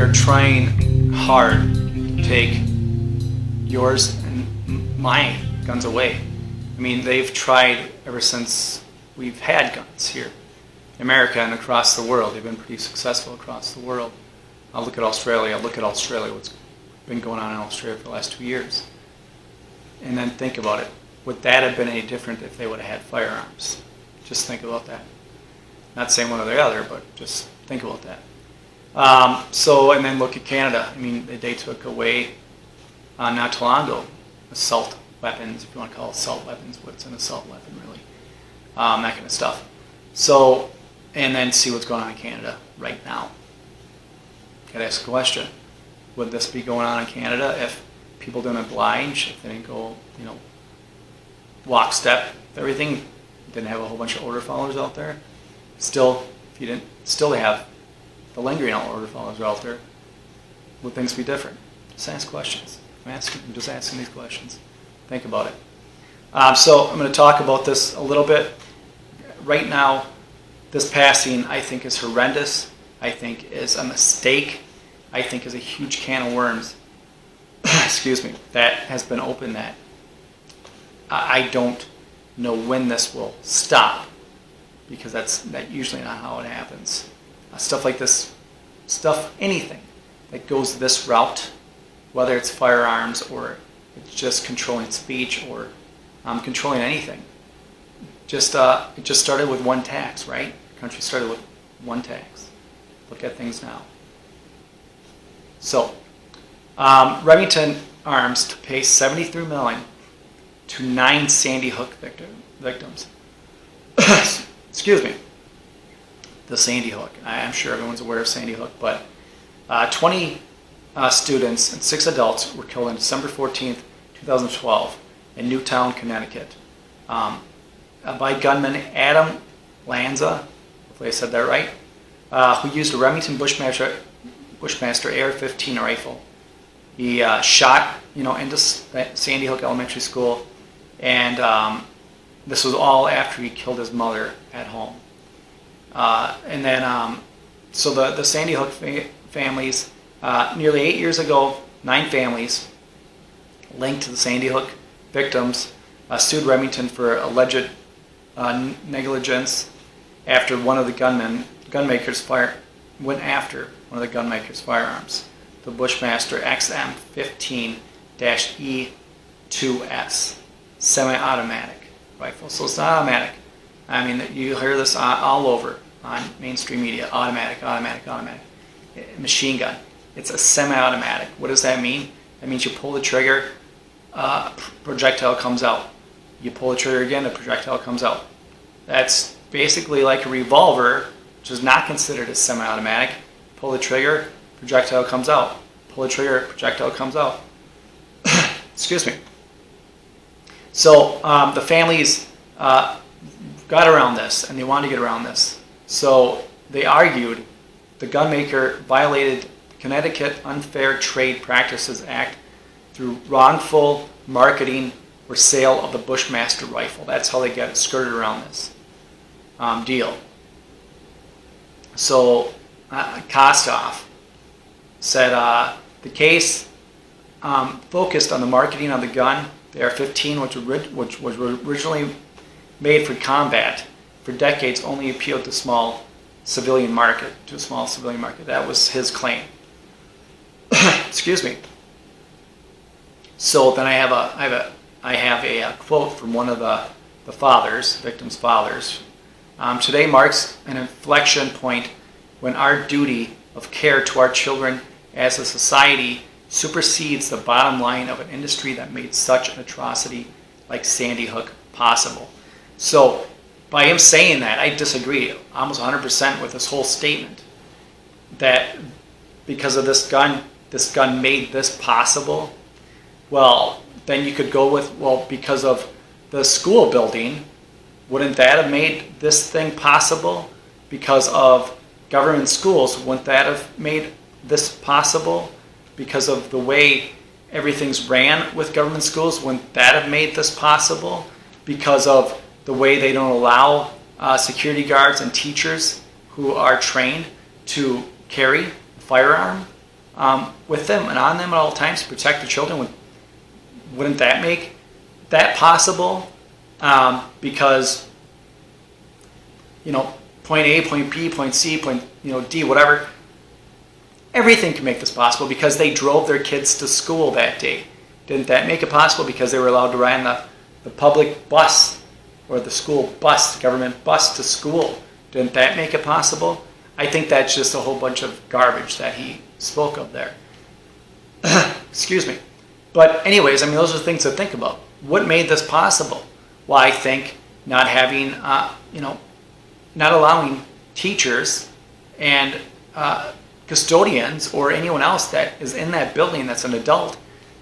are trying hard to take yours and my guns away. I mean, they've tried ever since we've had guns here in America and across the world. They've been pretty successful across the world. Look at Australia. What's been going on in Australia for the last 2 years. And then think about it. Would that have been any different if they would have had firearms? Just think about that. Not saying one or the other, but just think about that. And then look at Canada. I mean, they took away, not too long ago, assault weapons, if you want to call it assault weapons. What's an assault weapon, really? That kind of stuff. So, and then see what's going on in Canada right now. Gotta ask a question. Would this be going on in Canada if people didn't oblige, if they didn't go, lockstep with everything, didn't have a whole bunch of order followers out there? Still, if you didn't, still they have the lingering order followers out there. Would things be different? Just ask questions. I'm just asking these questions. Think about it. So I'm going to talk about this a little bit. Right now, this passing I think is horrendous. I think is a mistake. I think is a huge can of worms. Excuse me. That has been opened. That I don't know when this will stop, because that's usually not how it happens. Stuff like this, anything that goes this route, whether it's firearms or it's just controlling speech or controlling anything. It just started with one tax, right? The country started with one tax. Look at things now. So, Remington Arms to pay $73 million to 9 Sandy Hook victims. Excuse me. The Sandy Hook. I'm sure everyone's aware of Sandy Hook, but 20 students and 6 adults were killed on December 14th, 2012 in Newtown, Connecticut, by gunman Adam Lanza, hopefully I said that right, who used a Remington Bushmaster AR-15 rifle. He shot, into Sandy Hook Elementary School, and this was all after he killed his mother at home. So the Sandy Hook families, nearly 8 years ago, 9 families linked to the Sandy Hook victims sued Remington for alleged negligence after one of the gunmakers went after one of the gunmaker's firearms, the Bushmaster XM15-E2S semi-automatic rifle. So it's not automatic. I mean, you hear this all over on mainstream media. Automatic. Machine gun. It's a semi-automatic. What does that mean? That means you pull the trigger, projectile comes out. You pull the trigger again, the projectile comes out. That's basically like a revolver, which is not considered a semi-automatic. Pull the trigger, projectile comes out. Pull the trigger, projectile comes out. Excuse me. So the families got around this, and they wanted to get around this. So they argued the gunmaker violated the Connecticut Unfair Trade Practices Act through wrongful marketing or sale of the Bushmaster rifle. That's how they got skirted around this deal. So Kostoff said the case focused on the marketing of the gun, the AR-15, which was originally made for combat, for decades only appealed to a small civilian market. That was his claim. Excuse me. So then I have a quote from one of the victims' fathers. Today marks an inflection point when our duty of care to our children as a society supersedes the bottom line of an industry that made such an atrocity like Sandy Hook possible. So by him saying that, I disagree almost 100% with this whole statement, that because of this gun made this possible. Well, then you could go with, because of the school building, wouldn't that have made this thing possible? Because of government schools, wouldn't that have made this possible? Because of the way everything's ran with government schools, wouldn't that have made this possible? Because of the way they don't allow security guards and teachers who are trained to carry a firearm? with them and on them at all times to protect the children. Wouldn't that make that possible? Because, point A, point B, point C, point D, whatever. Everything can make this possible because they drove their kids to school that day. Didn't that make it possible because they were allowed to ride on the public bus or the school bus, the government bus to school? Didn't that make it possible? I think that's just a whole bunch of garbage that he spoke of there. Excuse me. But anyways, those are things to think about. What made this possible? Well, I think not having, not allowing teachers and custodians or anyone else that is in that building that's an adult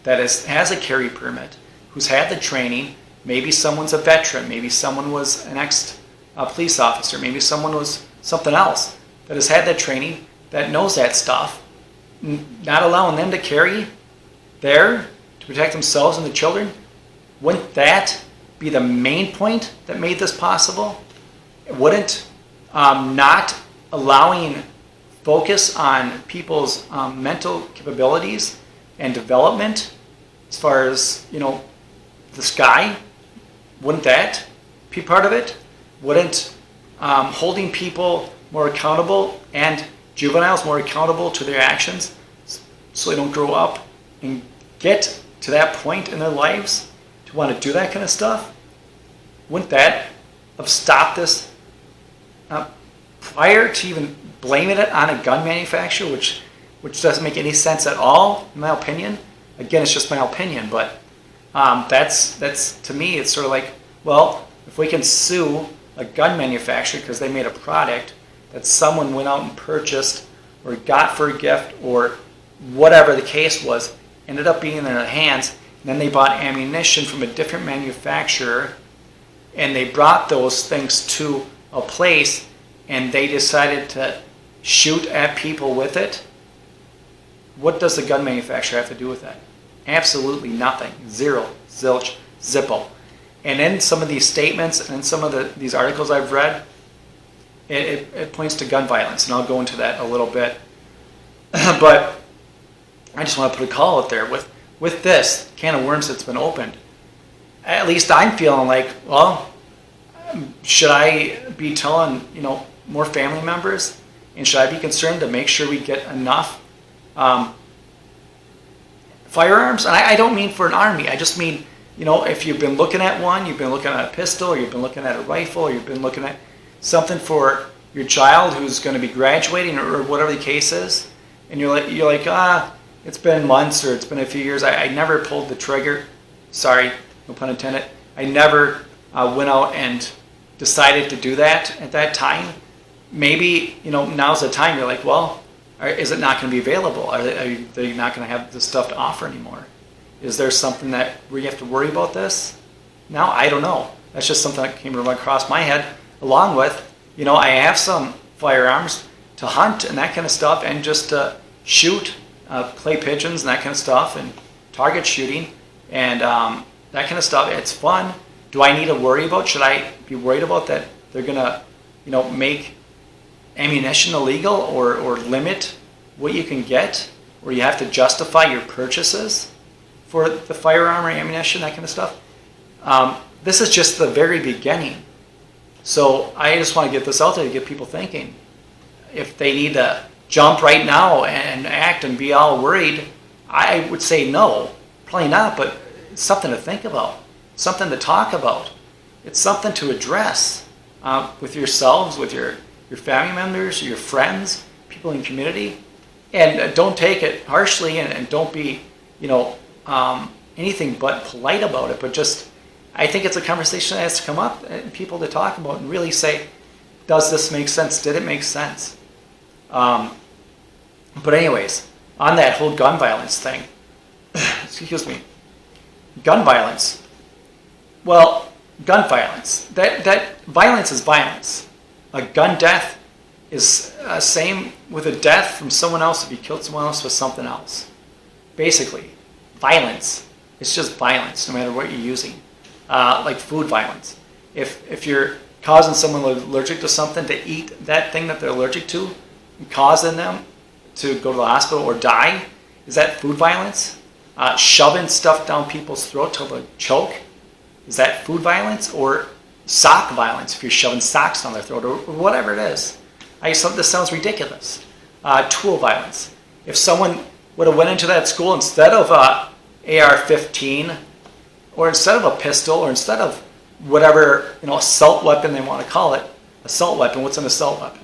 that has a carry permit, who's had the training. Maybe someone's a veteran, maybe someone was an ex-police officer, maybe someone was something else that has had that training, that knows that stuff. Not allowing them to carry there to protect themselves and the children. Wouldn't that be the main point that made this possible? Wouldn't not allowing focus on people's mental capabilities and development as far as, the sky, wouldn't that be part of it? Wouldn't holding people more accountable and juveniles more accountable to their actions so they don't grow up and get to that point in their lives to want to do that kind of stuff? Wouldn't that have stopped this prior to even blaming it on a gun manufacturer, which doesn't make any sense at all, in my opinion? Again, it's just my opinion, but that's to me, it's sort of like, well, if we can sue a gun manufacturer because they made a product that someone went out and purchased or got for a gift or whatever the case was, ended up being in their hands, and then they bought ammunition from a different manufacturer, and they brought those things to a place, and they decided to shoot at people with it. What does the gun manufacturer have to do with that? Absolutely nothing. Zero. Zilch. Zippo. And in some of these statements and in some of these articles I've read, it points to gun violence, and I'll go into that a little bit. But I just want to put a call out there. With this can of worms that's been opened, at least I'm feeling like, well, should I be telling, more family members, and should I be concerned to make sure we get enough firearms? And I don't mean for an army. I just mean, if you've been looking at one, you've been looking at a pistol, or you've been looking at a rifle, or you've been looking at something for your child who's going to be graduating, or whatever the case is, and you're like, it's been months or it's been a few years. I never pulled the trigger. Sorry, no pun intended. I never went out and decided to do that at that time. Maybe, now's the time. You're like, well, is it not going to be available? Are they not going to have this stuff to offer anymore? Is there something where you have to worry about this? Now, I don't know. That's just something that came across my head, along with, I have some firearms to hunt and that kind of stuff, and just to shoot clay pigeons and that kind of stuff, and target shooting and that kind of stuff. It's fun. Do I need to worry about? Should I be worried about that they're gonna, make ammunition illegal or limit what you can get, or you have to justify your purchases for the firearm or ammunition, that kind of stuff? This is just the very beginning. So I just want to get this out there to get people thinking. If they need to jump right now and act and be all worried, I would say no, probably not, but it's something to think about, something to talk about. It's something to address with yourselves, with your family members, your friends, people in the community. And don't take it harshly, and don't be, anything but polite about it, but just, I think it's a conversation that has to come up and people to talk about and really say, does this make sense? Did it make sense? But anyways, on that whole gun violence thing, excuse me, gun violence. Well, gun violence. That violence is violence. A gun death is same with a death from someone else if you killed someone else with something else. Basically, violence. It's just violence, no matter what you're using. Like food violence. If you're causing someone allergic to something to eat that thing that they're allergic to, and causing them to go to the hospital or die? Is that food violence? Shoving stuff down people's throat till they choke? Is that food violence? Or sock violence, if you're shoving socks down their throat, or whatever it is? This sounds ridiculous. Tool violence. If someone would have went into that school instead of a AR-15, or instead of a pistol, or instead of whatever assault weapon they want to call it, assault weapon. What's an assault weapon?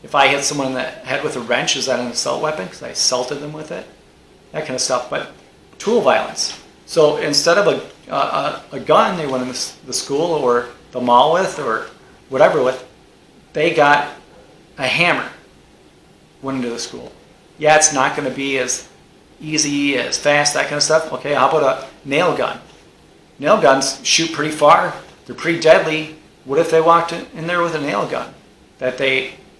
If I hit someone in the head with a wrench, is that an assault weapon? Because I assaulted them with it, that kind of stuff. But tool violence. So instead of a gun they went in the school or the mall with, or whatever with, they got a hammer. Went into the school. Yeah, it's not going to be as easy, as fast, that kind of stuff. Okay, how about a nail gun? Nail guns shoot pretty far. They're pretty deadly. What if they walked in there with a nail gun? That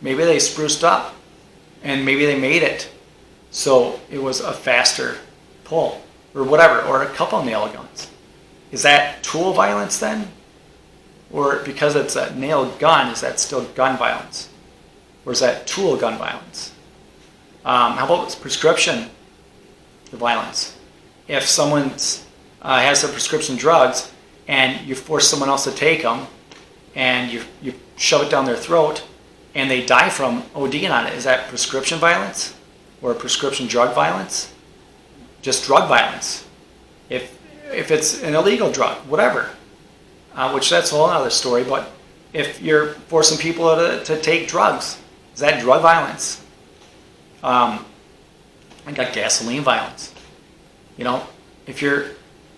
maybe they spruced up, and maybe they made it so it was a faster pull, or whatever, or a couple nail guns. Is that tool violence then? Or because it's a nail gun, is that still gun violence? Or is that tool gun violence? How about prescription violence? If someone has their prescription drugs and you force someone else to take them and you shove it down their throat and they die from ODing on it, is that prescription violence or prescription drug violence? Just drug violence. If it's an illegal drug, whatever, which that's a whole other story, but if you're forcing people to take drugs, is that drug violence? I got gasoline violence. If you're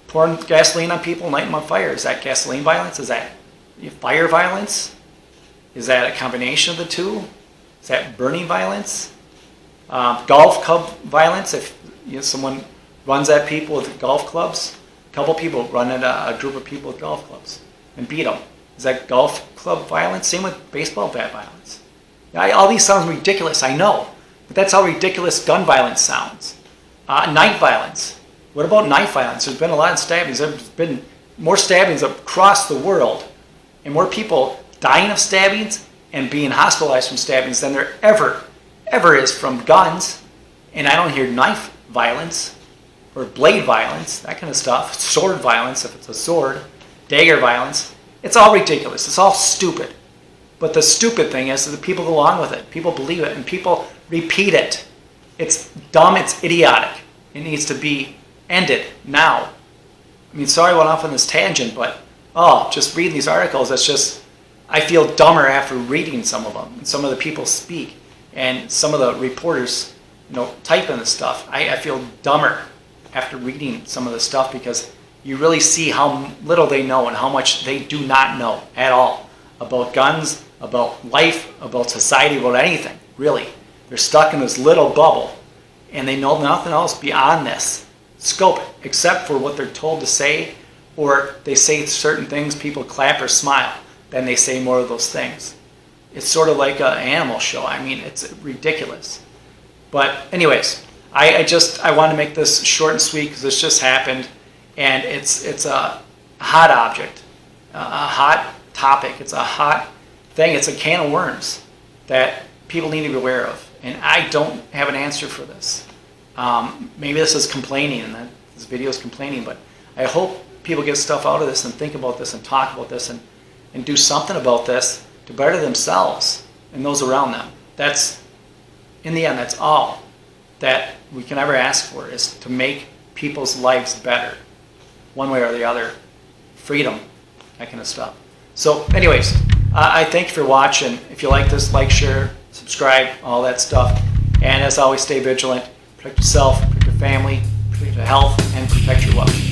pouring gasoline on people and lighting them on fire, is that gasoline violence? Is that fire violence? Is that a combination of the two? Is that burning violence? Golf club violence, if someone runs at people with golf clubs, a couple people run at a group of people with golf clubs and beat them. Is that golf club violence? Same with baseball bat violence. All these sound ridiculous, I know, but that's how ridiculous gun violence sounds. Knife violence. What about knife violence? There's been a lot of stabbings. There's been more stabbings across the world and more people dying of stabbings and being hospitalized from stabbings than there ever is from guns. And I don't hear knife violence or blade violence, that kind of stuff. Sword violence, if it's a sword. Dagger violence. It's all ridiculous. It's all stupid. But the stupid thing is that the people go along with it. People believe it, and people repeat it. It's dumb. It's idiotic. It needs to be ended now. Sorry I went off on this tangent, but just reading these articles, I feel dumber after reading some of them, and some of the people speak, and some of the reporters, typing this stuff. I feel dumber after reading some of the stuff, because you really see how little they know and how much they do not know at all about guns, about life, about society, about anything, really. They're stuck in this little bubble, and they know nothing else beyond this scope, except for what they're told to say, or they say certain things, people clap or smile, then they say more of those things. It's sort of like an animal show. It's ridiculous. But anyways, I want to make this short and sweet because this just happened, and it's a hot object, a hot topic. It's a hot thing. It's a can of worms that people need to be aware of, and I don't have an answer for this. Maybe this is complaining, and this video is complaining, but I hope people get stuff out of this and think about this and talk about this and do something about this to better themselves and those around them. In the end, that's all that we can ever ask for, is to make people's lives better, one way or the other. Freedom, that kind of stuff. So anyways, I thank you for watching. If you like this, like, share, subscribe, all that stuff. And as always, stay vigilant. Protect yourself, protect your family, protect your health, and protect your wealth.